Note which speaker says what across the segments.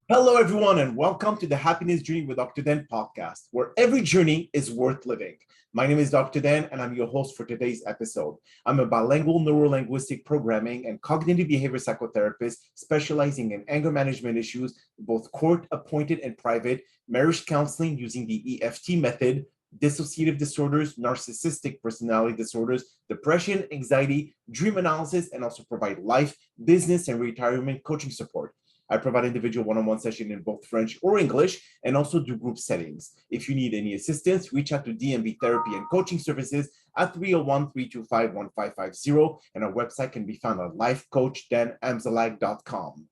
Speaker 1: Hello, everyone, and welcome to the Happiness Journey with Dr. Dan podcast, where every journey is worth living. My name is Dr. Dan, and I'm your host for today's episode. I'm a bilingual neuro-linguistic programming and cognitive behavior psychotherapist specializing in anger management issues, both court-appointed and private, marriage counseling using the EFT method, dissociative disorders, narcissistic personality disorders, depression, anxiety, dream analysis, and also provide life, business, and retirement coaching support. I provide individual one-on-one session in both French or English and also do group settings. If you need any assistance, reach out to DMB Therapy and Coaching Services at 301-325-1550, and our website can be found at lifecoachdanamzalag.com.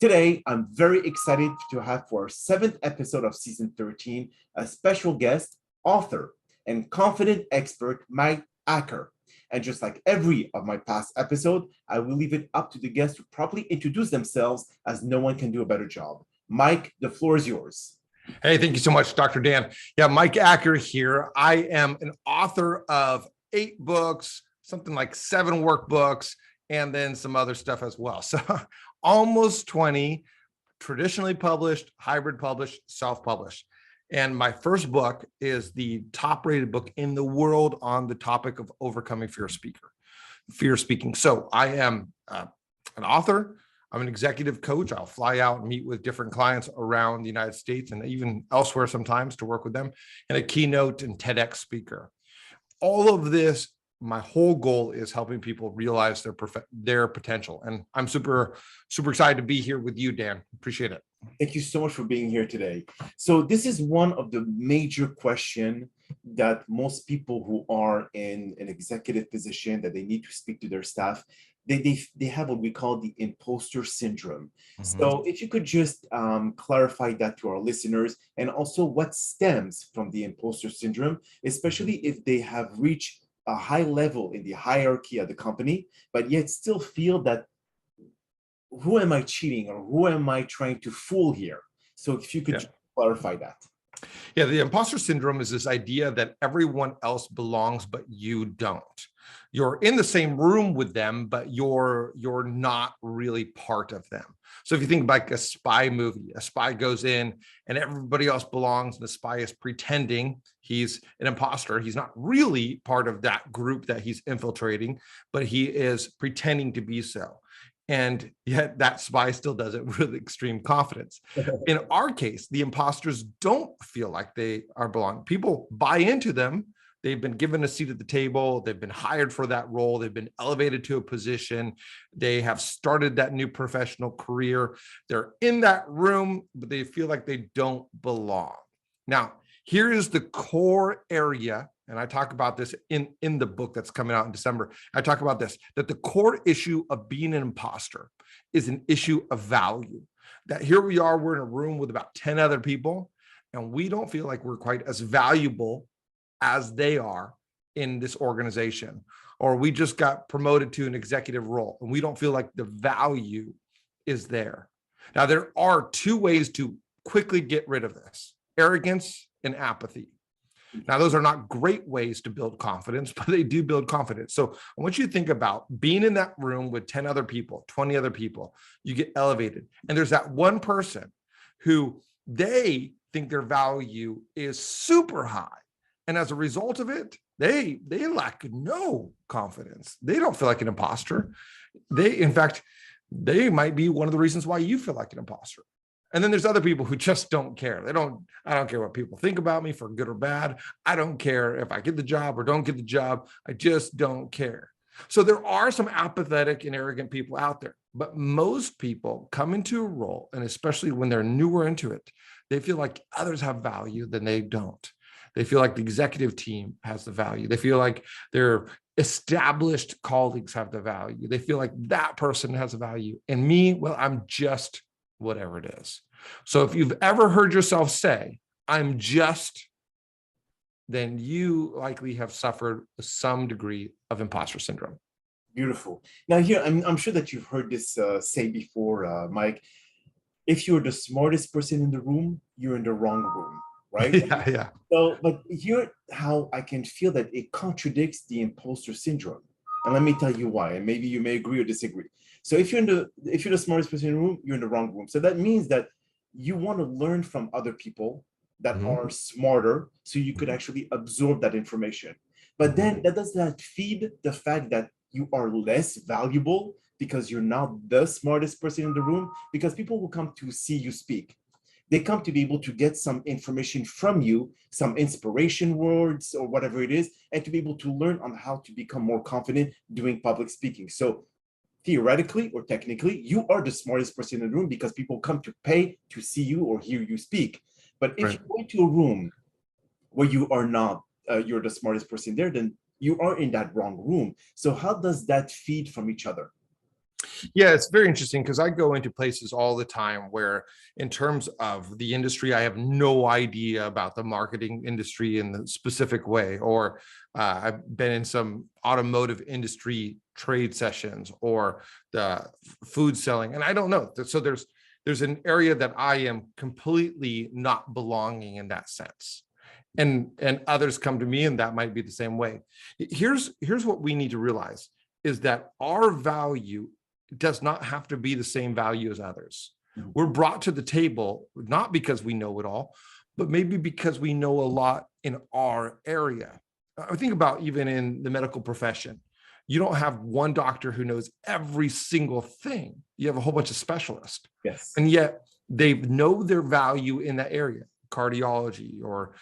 Speaker 1: Today, I'm very excited to have for our 7th episode of season 13, a special guest, author, and confident expert, Mike Acker. And just like every of my past episode, I will leave it up to the guests to properly introduce themselves, as no one can do a better job. Mike, the floor is yours.
Speaker 2: Hey, thank you so much, Dr. Dan. Yeah, Mike Acker here. I am an author of 8 books, something like 7 workbooks, and then some other stuff as well. So almost 20, traditionally published, hybrid published, self-published. And my first book is the top-rated book in the world on the topic of overcoming fear speaking. So I am an author. I'm an executive coach. I'll fly out and meet with different clients around the United States and even elsewhere sometimes to work with them, and a keynote and TEDx speaker. All of this, my whole goal is helping people realize their potential. And I'm super excited to be here with you, Dan. Appreciate it.
Speaker 1: Thank you so much for being here today. So this is one of the major questions that most people who are in an executive position that they need to speak to their staff, they have what we call the imposter syndrome. Mm-hmm. So if you could just clarify that to our listeners, and also what stems from the imposter syndrome, especially if they have reached a high level in the hierarchy of the company, but yet still feel that, who am I cheating or who am I trying to fool here? So if you could clarify that.
Speaker 2: Yeah, the imposter syndrome is this idea that everyone else belongs, but you don't. You're in the same room with them, but you're not really part of them. So if you think like a spy movie, a spy goes in and everybody else belongs, and the spy is pretending he's an imposter. He's not really part of that group that he's infiltrating, but he is pretending to be so. And yet that spy still does it with extreme confidence. In our case, the imposters don't feel like they are belonging. People buy into them. They've been given a seat at the table. They've been hired for that role. They've been elevated to a position. They have started that new professional career. They're in that room, but they feel like they don't belong. Now, here is the core area, and I talk about this in the book that's coming out in December. I talk about this, that the core issue of being an imposter is an issue of value. That here we are, we're in a room with about 10 other people, and we don't feel like we're quite as valuable as they are in this organization. Or we just got promoted to an executive role, and we don't feel like the value is there. Now, there are 2 ways to quickly get rid of this: arrogance and apathy. Now, those are not great ways to build confidence, but they do build confidence. So I want you to think about being in that room with 10 other people, 20 other people. You get elevated, and there's that one person who they think their value is super high. And as a result of it, they lack no confidence. They don't feel like an imposter. In fact, they might be one of the reasons why you feel like an imposter. And then there's other people who just don't care. I don't care what people think about me, for good or bad. I don't care if I get the job or don't get the job. I just don't care. So there are some apathetic and arrogant people out there, but most people come into a role, and especially when they're newer into it, they feel like others have value than they don't. They feel like the executive team has the value. They feel like their established colleagues have the value. They feel like that person has a value. And me, well, I'm just whatever it is. So if you've ever heard yourself say, I'm just, then you likely have suffered some degree of imposter syndrome.
Speaker 1: Beautiful. Now here, I'm sure that you've heard this say before, Mike. If you're the smartest person in the room, you're in the wrong room, right?
Speaker 2: Yeah.
Speaker 1: So, but here, how I can feel that it contradicts the imposter syndrome. And let me tell you why, and maybe you may agree or disagree. So if you're the smartest person in the room, you're in the wrong room. So that means that you want to learn from other people that
Speaker 2: Mhm.
Speaker 1: are smarter so you could actually absorb that information. But then that does not feed the fact that you are less valuable because you're not the smartest person in the room, because people will come to see you speak. They come to be able to get some information from you, some inspiration words or whatever it is, and to be able to learn on how to become more confident doing public speaking. So theoretically or technically, you are the smartest person in the room because people come to pay to see you or hear you speak. But if
Speaker 2: Right.
Speaker 1: you go into a room where you are not, you're the smartest person there, then you are in that wrong room. So how does that feed from each other?
Speaker 2: Yeah, it's very interesting because I go into places all the time where, in terms of the industry, I have no idea about the marketing industry in the specific way. Or I've been in some automotive industry trade sessions or the food selling, and I don't know. So there's an area that I am completely not belonging in that sense. And others come to me, and that might be the same way. Here's what we need to realize is that our value does not have to be the same value as others. We're brought to the table not because we know it all, but maybe because we know a lot in our area. I think about even in the medical profession. You don't have one doctor who knows every single thing. You have a whole bunch of specialists,
Speaker 1: Yes.
Speaker 2: and yet they know their value in that area. Cardiology, or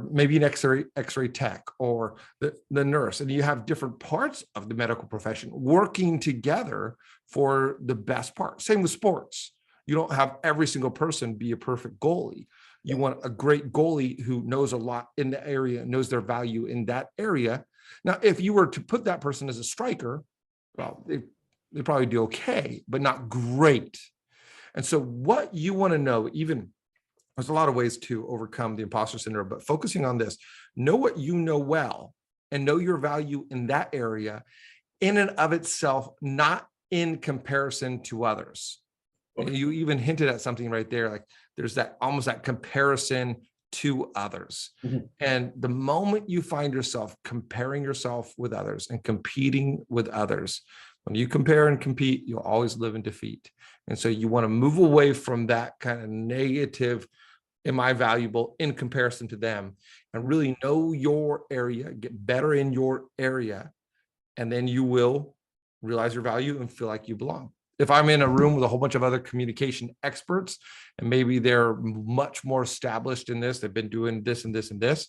Speaker 2: maybe an x-ray tech, or the nurse, and you have different parts of the medical profession working together for the best part. Same with sports. You don't have every single person be a perfect goalie. You want a great goalie who knows a lot in the area, knows their value in that area. Now, if you were to put that person as a striker, well, they probably do okay, but not great. And so what you want to know, even there's a lot of ways to overcome the imposter syndrome, but focusing on this, know what you know well and know your value in that area in and of itself, not in comparison to others.
Speaker 1: Okay.
Speaker 2: You even hinted at something right there, like there's that almost that comparison to others. And the moment you find yourself comparing yourself with others and competing with others, when you compare and compete, you'll always live in defeat. And so you want to move away from that kind of negative, am I valuable in comparison to them, and really know your area, get better in your area, and then you will realize your value and feel like you belong. If I'm in a room with a whole bunch of other communication experts, and maybe they're much more established in this, they've been doing this and this and this,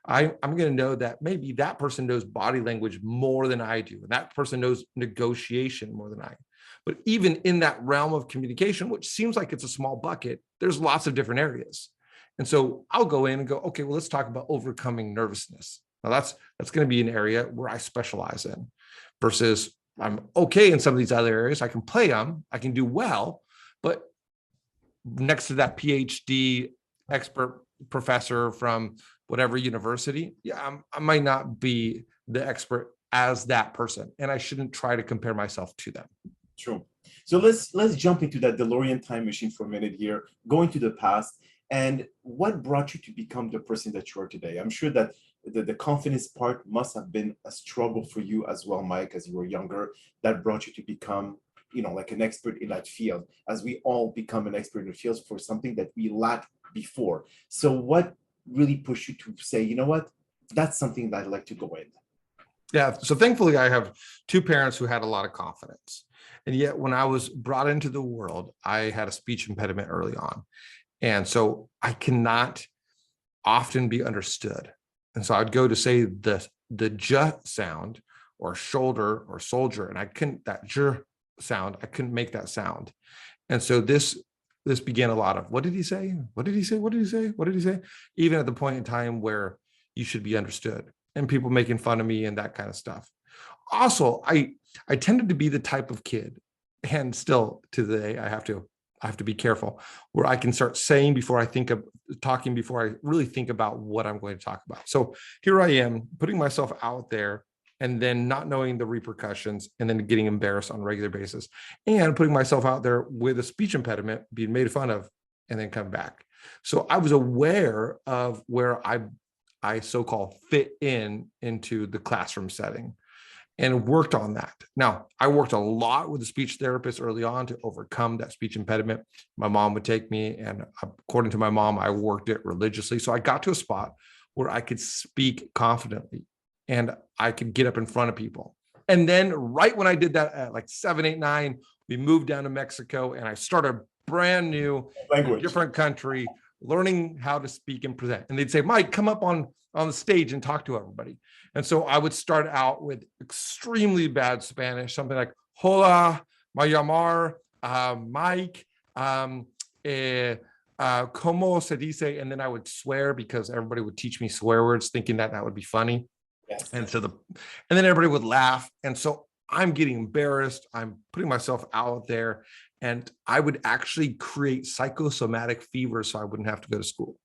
Speaker 2: I'm going to know that maybe that person knows body language more than I do, and that person knows negotiation more than I. But even in that realm of communication, which seems like it's a small bucket, there's lots of different areas. And so I'll go in and go, okay, well, let's talk about overcoming nervousness. Now that's going to be an area where I specialize in, versus I'm okay in some of these other areas. I can play them, I can do well, but next to that PhD expert professor from whatever university, I might not be the expert as that person, and I shouldn't try to compare myself to them.
Speaker 1: True. So let's jump into that DeLorean time machine for a minute here, going to the past. And what brought you to become the person that you are today? I'm sure that the confidence part must have been a struggle for you as well, Mike, as you were younger, that brought you to become, like an expert in that field, as we all become an expert in the field for something that we lacked before. So what really pushed you to say, you know what, that's something that I'd like to go in?
Speaker 2: Yeah. So thankfully, I have two parents who had a lot of confidence. And yet when I was brought into the world, I had a speech impediment early on. And so I cannot often be understood. And so I'd go to say the j sound, or shoulder, or soldier, and I couldn't, that j sound, I couldn't make that sound. And so this began a lot of, what did he say? What did he say? What did he say? What did he say? Even at the point in time where you should be understood, and people making fun of me and that kind of stuff. Also, I tended to be the type of kid, and still to the day I have to be careful, where I can start saying before I think of talking, before I really think about what I'm going to talk about. So here I am putting myself out there, and then not knowing the repercussions, and then getting embarrassed on a regular basis, and putting myself out there with a speech impediment, being made fun of, and then come back. So I was aware of where I so-called fit into the classroom setting. and worked on that. Now, I worked a lot with a speech therapist early on to overcome that speech impediment. My mom would take me, and according to my mom, I worked it religiously. So I got to a spot where I could speak confidently and I could get up in front of people. And then right when I did that at like 7, 8, 9, we moved down to Mexico and I started brand new, different country, learning how to speak and present. And they'd say, Mike, come up on the stage and talk to everybody. And so I would start out with extremely bad Spanish, something like, hola, me llamar, Mike, como se dice, and then I would swear because everybody would teach me swear words thinking that that would be funny.
Speaker 1: Yes.
Speaker 2: And then everybody would laugh. And so I'm getting embarrassed. I'm putting myself out there, and I would actually create psychosomatic fever so I wouldn't have to go to school.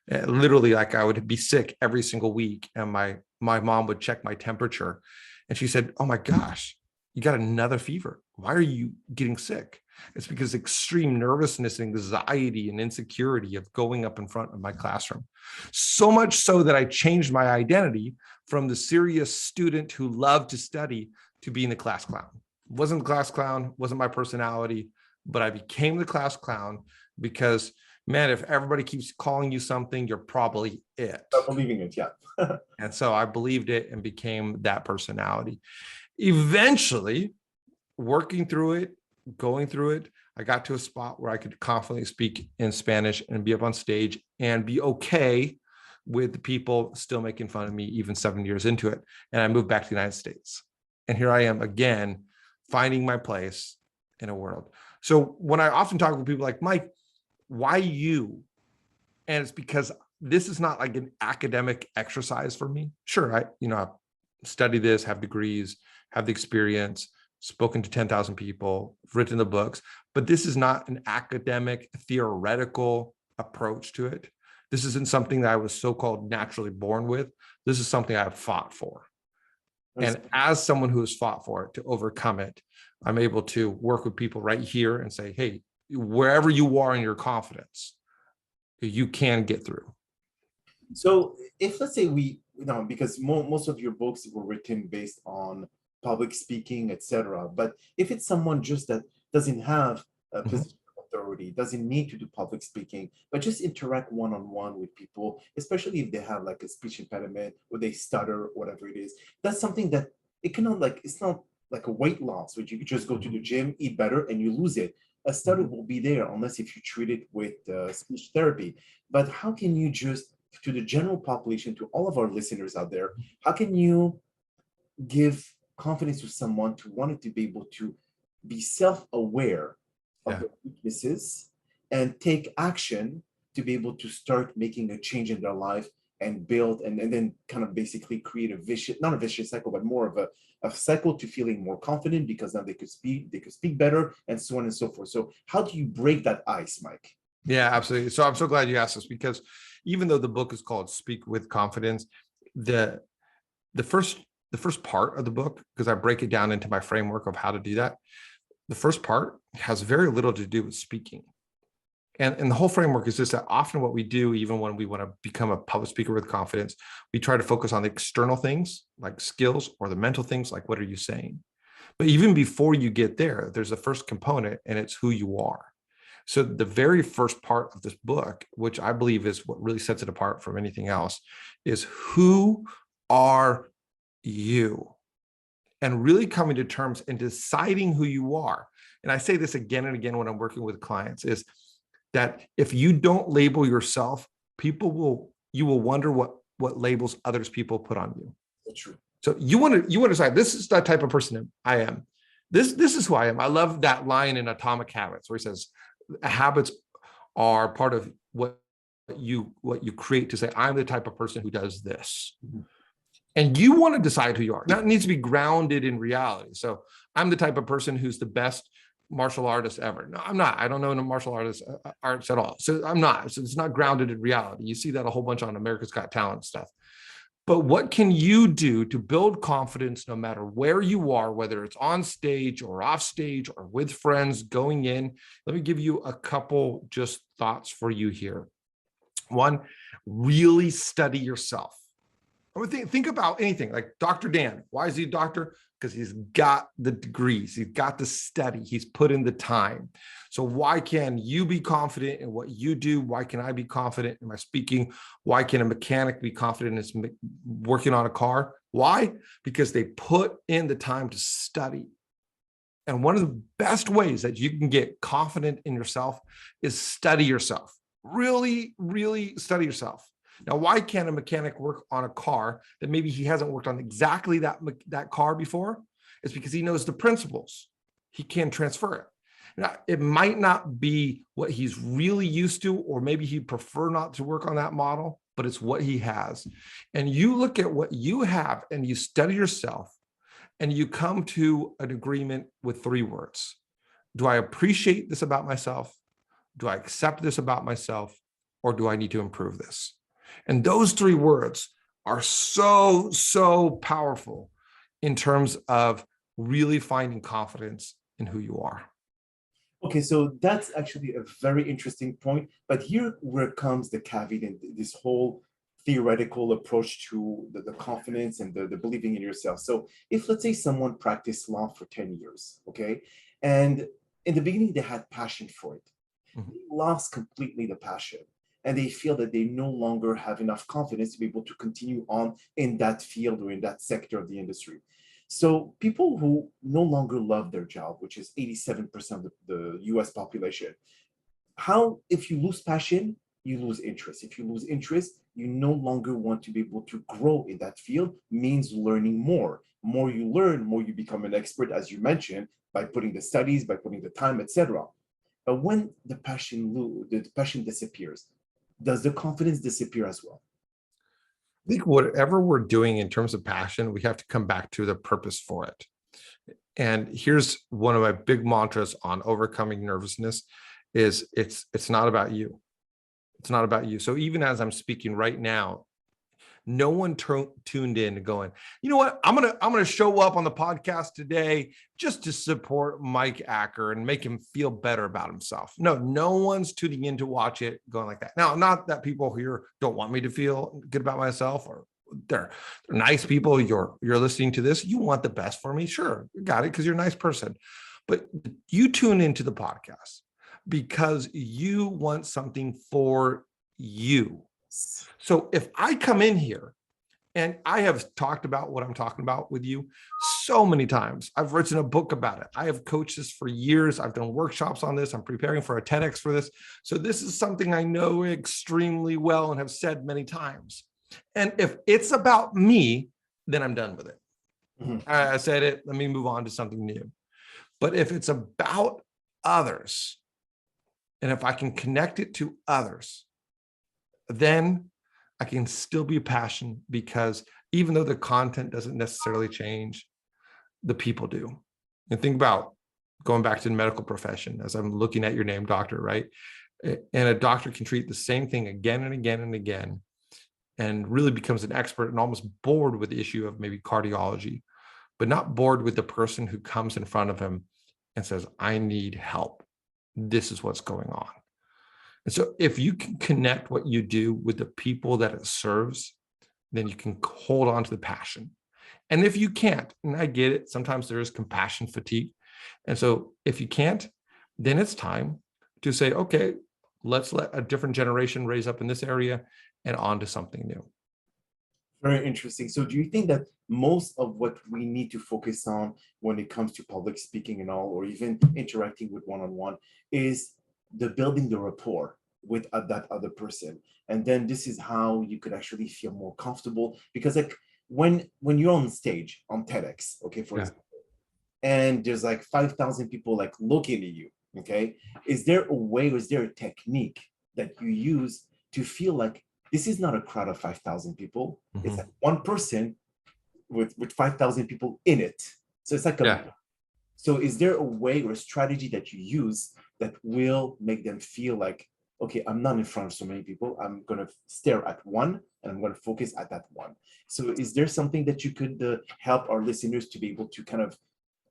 Speaker 2: Literally, like I would be sick every single week, and my mom would check my temperature, and she said, "Oh my gosh, you got another fever. Why are you getting sick?" It's because extreme nervousness, anxiety, and insecurity of going up in front of my classroom. So much so that I changed my identity from the serious student who loved to study to being the class clown. Wasn't the class clown, wasn't my personality, but I became the class clown because, man, if everybody keeps calling you something, you're probably it.
Speaker 1: Start believing it, yeah.
Speaker 2: And so I believed it and became that personality. Eventually, working through it, going through it, I got to a spot where I could confidently speak in Spanish and be up on stage and be okay with the people still making fun of me even 7 years into it. And I moved back to the United States. And here I am again, finding my place in a world. So when I often talk with people like, Mike, why you? And it's because this is not like an academic exercise for me. Sure, I've studied this, have degrees, have the experience, spoken to 10,000 people, written the books, but this is not an academic, theoretical approach to it. This isn't something that I was so-called naturally born with. This is something I've fought for. And as someone who has fought for it to overcome it, I'm able to work with people right here and say, hey, wherever you are in your confidence, you can get through.
Speaker 1: So if, let's say because most of your books were written based on public speaking, etc. But if it's someone just that doesn't have a position of authority, doesn't need to do public speaking, but just interact one-on-one with people, especially if they have like a speech impediment or they stutter, whatever it is, that's something that it's not like a weight loss, which you could just go to the gym, eat better, and you lose it. A stutter will be there unless if you treat it with speech therapy. But how can you just, to the general population, to all of our listeners out there, how can you give confidence to someone to want to be able to be self-aware of their weaknesses and take action to be able to start making a change in their life and build and then kind of basically create not a vicious cycle, but more of a cycle to feeling more confident because now they could speak better and so on and so forth. So how do you break that ice, Mike?
Speaker 2: Yeah, absolutely. So I'm so glad you asked this, because even though the book is called Speak with Confidence, the first part of the book, because I break it down into my framework of how to do that, the first part has very little to do with speaking. And the whole framework is just that often what we do, even when we want to become a public speaker with confidence, we try to focus on the external things like skills, or the mental things like, what are you saying? But even before you get there, there's a first component, and it's who you are. So the very first part of this book, which I believe is what really sets it apart from anything else, is who are you? And really coming to terms and deciding who you are. And I say this again and again when I'm working with clients, is that if you don't label yourself, you will wonder what labels others people put on you.
Speaker 1: That's true.
Speaker 2: So you want to decide, this is the type of person I am. This is who I am. I love that line in Atomic Habits where he says, habits are part of what you create to say, I'm the type of person who does this. Mm-hmm. And you want to decide who you are. Now, it needs to be grounded in reality. So I'm the type of person who's the best martial artist ever. No, I'm not. I don't know no martial arts at all. So I'm not. So it's not grounded in reality. You see that a whole bunch on America's Got Talent stuff. But what can you do to build confidence no matter where you are, whether it's on stage or off stage or with friends going in? Let me give you a couple just thoughts for you here. One, really study yourself. I would think about anything like Dr. Dan. Why is he a doctor? because he's got the degrees, he's got the study, he's put in the time. So why can you be confident in what you do? Why can I be confident in my speaking? Why can a mechanic be confident in his working on a car? Why? Because they put in the time to study. And one of the best ways that you can get confident in yourself is study yourself. Really, really study yourself. Now, why can't a mechanic work on a car that maybe he hasn't worked on exactly that car before? It's because he knows the principles. He can transfer it. Now, it might not be what he's really used to, or maybe he'd prefer not to work on that model, but it's what he has. And you look at what you have and you study yourself and you come to an agreement with 3 words. Do I appreciate this about myself? Do I accept this about myself? Or do I need to improve this? And those 3 words are so, so powerful in terms of really finding confidence in who you are.
Speaker 1: Okay, so that's actually a very interesting point. But here where comes the caveat in this whole theoretical approach to the confidence and the believing in yourself. So if, let's say, someone practiced law for 10 years, okay, and in the beginning they had passion for it, they lost completely the passion, and they feel that they no longer have enough confidence to be able to continue on in that field or in that sector of the industry. So people who no longer love their job, which is 87% of the US population, how, if you lose passion, you lose interest. If you lose interest, you no longer want to be able to grow in that field, means learning more. More you learn, more you become an expert, as you mentioned, by putting the studies, by putting the time, etc. But when the passion disappears, does the confidence disappear as well?
Speaker 2: I think whatever we're doing in terms of passion, we have to come back to the purpose for it. And here's one of my big mantras on overcoming nervousness is it's not about you. It's not about you. So even as I'm speaking right now, no one tuned in going, you know what, I'm gonna show up on the podcast today just to support Mike Acker and make him feel better about himself. No one's tuning in to watch it going like that. Now, not that people here don't want me to feel good about myself, or they're nice people. You're listening to this, you want the best for me. Sure, you got it, because you're a nice person. But you tune into the podcast because you want something for you. So if I come in here and I have talked about what I'm talking about with you so many times, I've written a book about it. I have coached this for years. I've done workshops on this. I'm preparing for a TEDx for this. So this is something I know extremely well and have said many times. And if it's about me, then I'm done with it. I said it, let me move on to something new. But if it's about others, and if I can connect it to others, then I can still be passionate, because even though the content doesn't necessarily change, the people do. And think about going back to the medical profession, as I'm looking at your name, doctor, right? And a doctor can treat the same thing again and again and again, and really becomes an expert and almost bored with the issue of maybe cardiology, but not bored with the person who comes in front of him and says, I need help. This is what's going on. And so if you can connect what you do with the people that it serves, then you can hold on to the passion. And if you can't, and I get it, sometimes there is compassion fatigue. And so if you can't, then it's time to say, okay, let's let a different generation raise up in this area and on to something new.
Speaker 1: Very interesting. So do you think that most of what we need to focus on when it comes to public speaking and all, or even interacting with one-on-one, is the building the rapport with that other person? And then this is how you could actually feel more comfortable, because like when you're on stage on TEDx, okay, for example, and there's like 5,000 people like looking at you, okay, is there a way, or is there a technique that you use to feel like this is not a crowd of 5,000 people, it's like one person with 5,000 people in it? So it's like so is there a way or a strategy that you use that will make them feel like, okay, I'm not in front of so many people, I'm going to stare at one and I'm going to focus at that one? So is there something that you could help our listeners to be able to kind of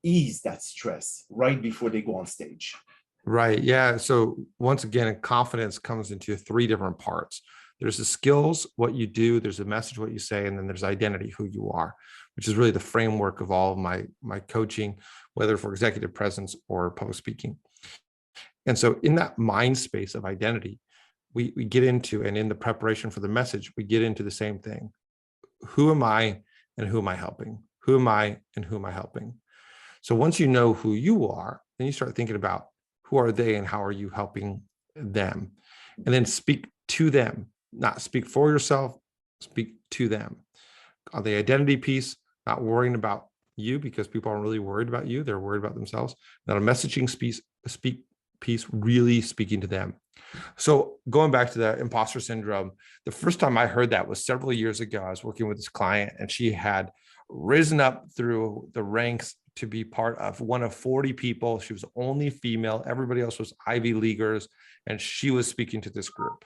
Speaker 1: ease that stress right before they go on stage?
Speaker 2: Right. Yeah. So once again, confidence comes into 3 different parts. There's the skills, what you do, there's a message, what you say, and then there's identity, who you are. which is really the framework of all of my coaching, whether for executive presence or public speaking. And so in that mind space of identity, we get into, and in the preparation for the message, we get into the same thing. Who am I and who am I helping? Who am I and who am I helping? So once you know who you are, then you start thinking about who are they and how are you helping them? And then speak to them, not speak for yourself, speak to them. On the identity piece, not worrying about you because people aren't really worried about you. They're worried about themselves. Not a messaging piece, really speaking to them. So going back to the imposter syndrome, the first time I heard that was several years ago. I was working with this client and she had risen up through the ranks to be part of one of 40 people. She was only female. Everybody else was Ivy Leaguers. And she was speaking to this group.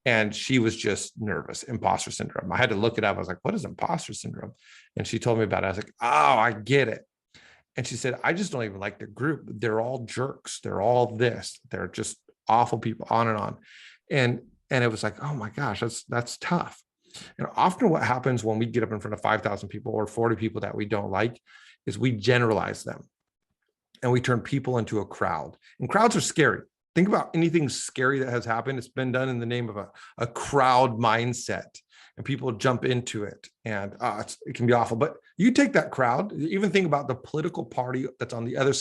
Speaker 2: And she was just nervous, imposter syndrome. I had to look it up. I was like, what is imposter syndrome? And she told me about it. I was like, oh, I get it. And she said, I just don't even like the group. They're all jerks. They're all this. They're just awful people, on and on. And it was like, oh my gosh, that's tough. And often what happens when we get up in front of 5,000 people or 40 people that we don't like is we generalize them and we turn people into a crowd. And crowds are scary. Think about anything scary that has happened. It's been done in the name of a crowd mindset, and people jump into it, and it can be awful. But you take that crowd, even think about the political party that's on the other